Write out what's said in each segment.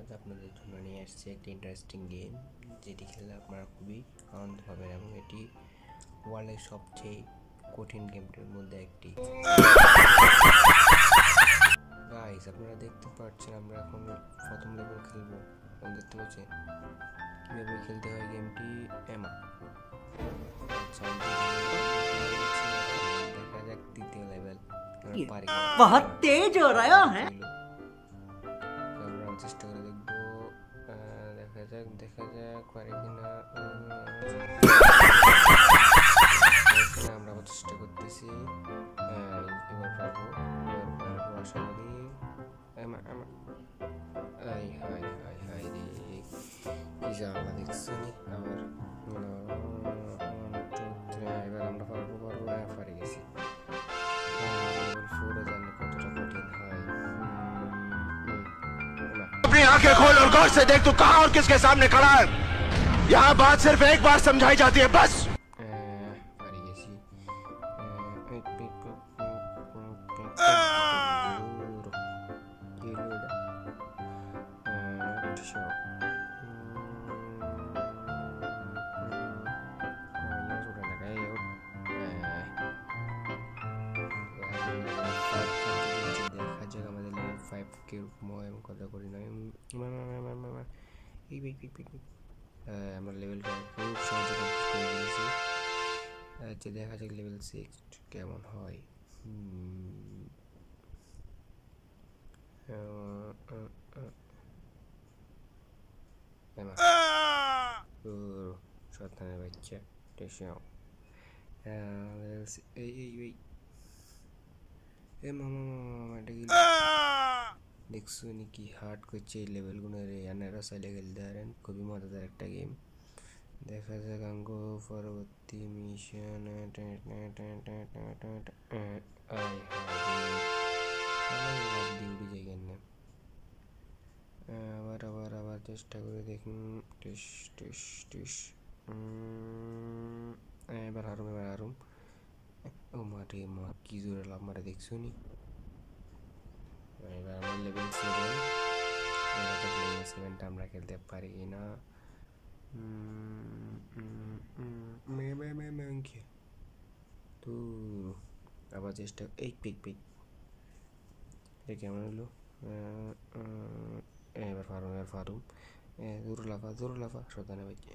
আজ আপনাদের জন্য নিয়ে আসছি একটি ইন্টারেস্টিং গেম, যেটি খেললে আপনারা খুবই আনন্দ পাবেন এবং এটি ওয়ার্ল্ডের সবচেয়ে কঠিন গেমটির মধ্যে একটি। গাইস, আপনারা দেখতে পাচ্ছেন আমরা এখন প্রথম লেভেল খেলবো এবং দেখতে পাচ্ছেন কীভাবে খেলতে হয় গেমটি। দেখা যাক দ্বিতীয় লেভেল পারি। बहुत तेज हो रहा है। আমরা চেষ্টা করে দেখবো, দেখা যাক পারি কিনা। আমরা চেষ্টা করতেছি, এবার পারবো আশা করি। আমরা দেখছি আবার এবার আমরা পারবো পারি গেছি। अपनी आंखें खोल और गौर से देख तू कहां और किसके सामने खड़ा है। यहाँ बात सिर्फ एक बार समझाई जाती है, बस। কথা করি না, আমরা লেভেলটা খুব সহজে কমপ্লিট করে ফেলেছি। আচ্ছা, দেখা যাক লেভেল 6 কেমন হয়। শয়তানের বাচ্চা দেখছো নাকি হার্ড করছে এই লেভেলগুলো রে। আনারা সাইলে খেলতে পারেন, খুবই মজাদার একটা গেম। দেখা যাক আঙ্গো পরবর্তী মিশন। আবার চেষ্টা করে দেখুন। এবার হারুম। ও মারে মা, কি জোরে লাভ মারে দেখছো নি। এবার আমার লেভেল 7। লেভেল 7টা আমরা খেলতে পারি কিনা। তো আবার চেষ্টা, এই পিক কেমন হলো। এবার ফারুম জোর লাফা শয়তানের বাচ্চা।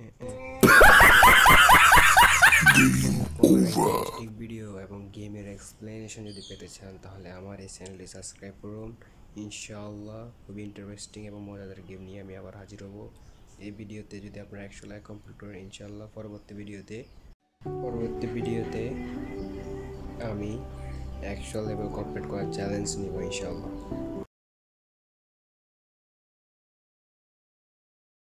ভিডিও এবং গেমের এক্সপ্লেনেশন যদি পেতে চান তাহলে আমার এই চ্যানেলটি সাবস্ক্রাইব করুন। ইনশাআল্লাহ খুবই ইন্টারেস্টিং এবং মজাদার গেম নিয়ে আমি আবার হাজির হব। এই ভিডিওতে যদি আপনারা 100 লাইক কমপ্লিট করেন, ইনশাআল্লাহ পরবর্তী ভিডিওতে আমি 100 লেভেল কমপ্লিট করার চ্যালেঞ্জ নিব ইনশাআল্লাহ।